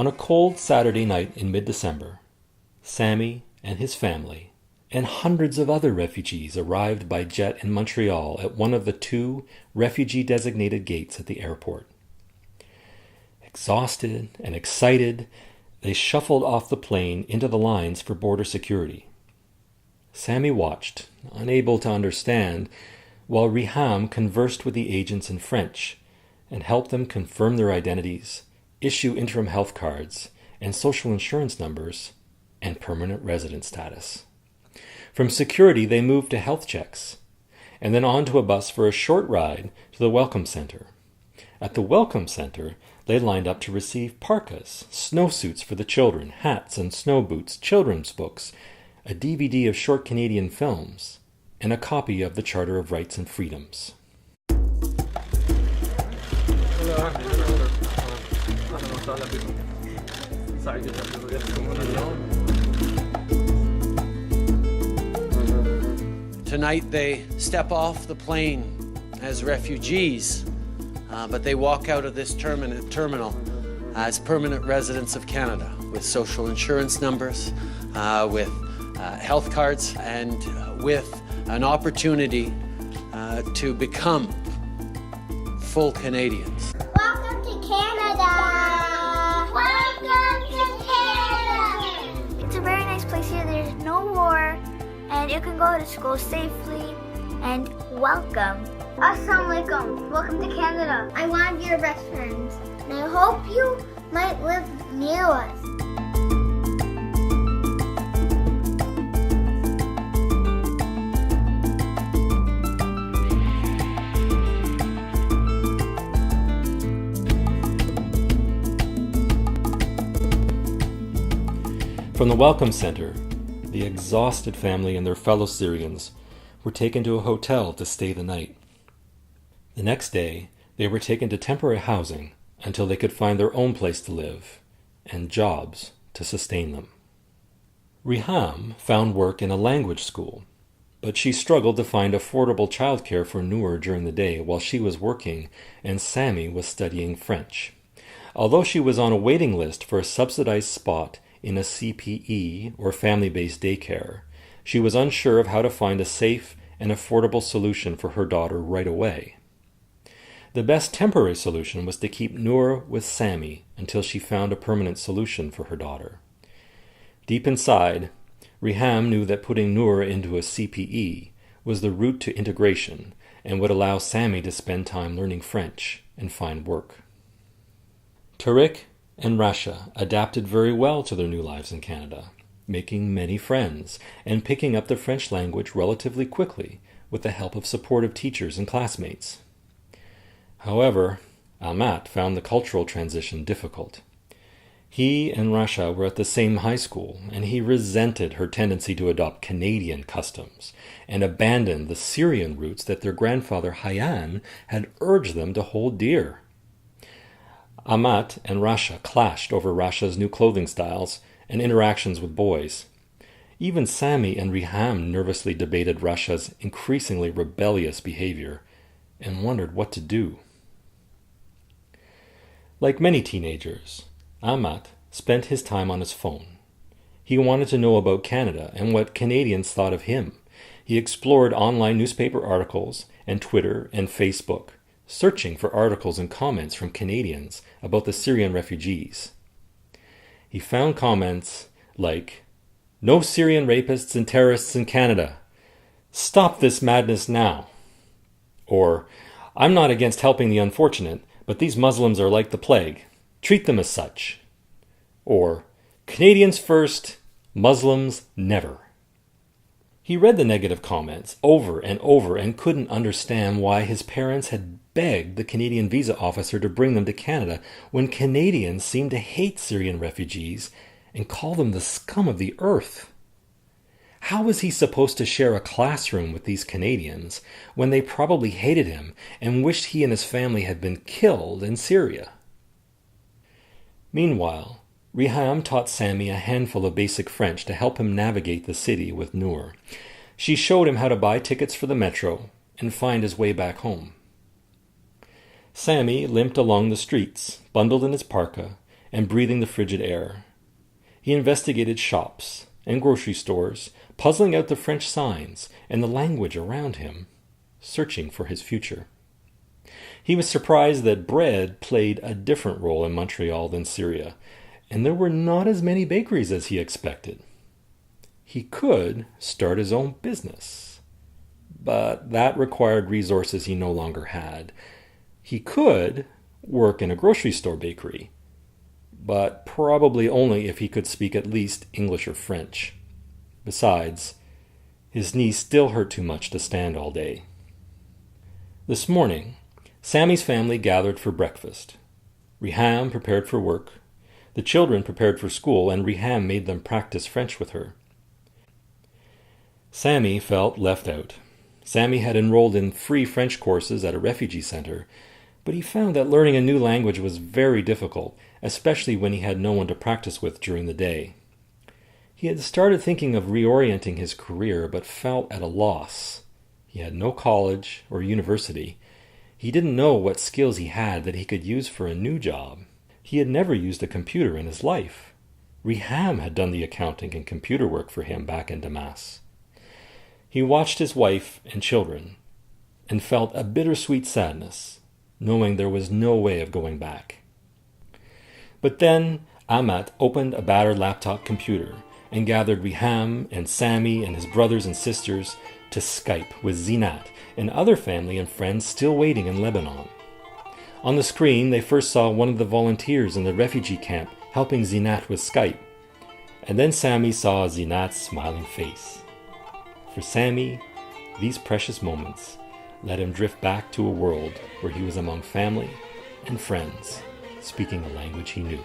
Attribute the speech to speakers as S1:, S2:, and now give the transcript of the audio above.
S1: On a cold Saturday night in mid-December, Sammy and his family and hundreds of other refugees arrived by jet in Montreal at one of the 2 refugee-designated gates at the airport. Exhausted and excited, they shuffled off the plane into the lines for border security. Sammy watched, unable to understand, while Riham conversed with the agents in French and helped them confirm their identities, issue interim health cards and social insurance numbers, and permanent resident status. From security, they moved to health checks, and then onto a bus for a short ride to the Welcome Center. At the Welcome Center, they lined up to receive parkas, snowsuits for the children, hats and snow boots, children's books, a DVD of short Canadian films, and a copy of the Charter of Rights and Freedoms.
S2: Tonight they step off the plane as refugees, but they walk out of this terminal as permanent residents of Canada with social insurance numbers, with health cards, and with an opportunity to become full Canadians.
S3: Welcome to Canada! Welcome to Canada! It's a very nice place here. There's no war, and you can go to school safely, and welcome. Assalamu alaikum. Welcome to Canada. I'm one of your best friends, and I hope you might live near us.
S1: From the Welcome Center, the exhausted family and their fellow Syrians were taken to a hotel to stay the night. The next day, they were taken to temporary housing until they could find their own place to live and jobs to sustain them. Riham found work in a language school, but she struggled to find affordable childcare for Noor during the day while she was working and Sammy was studying French. Although she was on a waiting list for a subsidized spot in a CPE, or family-based daycare, she was unsure of how to find a safe and affordable solution for her daughter right away. The best temporary solution was to keep Noor with Sammy until she found a permanent solution for her daughter. Deep inside, Riham knew that putting Noor into a CPE was the route to integration and would allow Sammy to spend time learning French and find work. Tariq and Rasha adapted very well to their new lives in Canada, making many friends and picking up the French language relatively quickly with the help of supportive teachers and classmates. However, Amat found the cultural transition difficult. He and Rasha were at the same high school, and he resented her tendency to adopt Canadian customs and abandon the Syrian roots that their grandfather Hayyan had urged them to hold dear. Amat and Rasha clashed over Rasha's new clothing styles and interactions with boys. Even Sammy and Riham nervously debated Rasha's increasingly rebellious behavior and wondered what to do. Like many teenagers, Amat spent his time on his phone. He wanted to know about Canada and what Canadians thought of him. He explored online newspaper articles and Twitter and Facebook, searching for articles and comments from Canadians about the Syrian refugees. He found comments like, "No Syrian rapists and terrorists in Canada. Stop this madness now." Or, "I'm not against helping the unfortunate, but these Muslims are like the plague. Treat them as such." Or, "Canadians first, Muslims never." He read the negative comments over and over and couldn't understand why his parents had begged the Canadian visa officer to bring them to Canada when Canadians seemed to hate Syrian refugees and call them the scum of the earth. How was he supposed to share a classroom with these Canadians when they probably hated him and wished he and his family had been killed in Syria? Meanwhile, Riham taught Sammy a handful of basic French to help him navigate the city with Noor. She showed him how to buy tickets for the metro and find his way back home. Sammy limped along the streets, bundled in his parka, and breathing the frigid air. He investigated shops and grocery stores, puzzling out the French signs and the language around him, searching for his future. He was surprised that bread played a different role in Montreal than Syria, and there were not as many bakeries as he expected. He could start his own business, but that required resources he no longer had. He could work in a grocery store bakery, but probably only if he could speak at least English or French. Besides, his knees still hurt too much to stand all day. This morning, Sammy's family gathered for breakfast. Riham prepared for work. The children prepared for school, and Riham made them practice French with her. Sammy felt left out. Sammy had enrolled in free French courses at a refugee center, but he found that learning a new language was very difficult, especially when he had no one to practice with during the day. He had started thinking of reorienting his career, but felt at a loss. He had no college or university. He didn't know what skills he had that he could use for a new job. He had never used a computer in his life. Riham had done the accounting and computer work for him back in Damas. He watched his wife and children and felt a bittersweet sadness, knowing there was no way of going back. But then Amat opened a battered laptop computer and gathered Riham and Sammy and his brothers and sisters to Skype with Zinat and other family and friends still waiting in Lebanon. On the screen, they first saw one of the volunteers in the refugee camp helping Zinat with Skype, and then Sammy saw Zinat's smiling face. For Sammy, these precious moments let him drift back to a world where he was among family and friends, speaking a language he knew.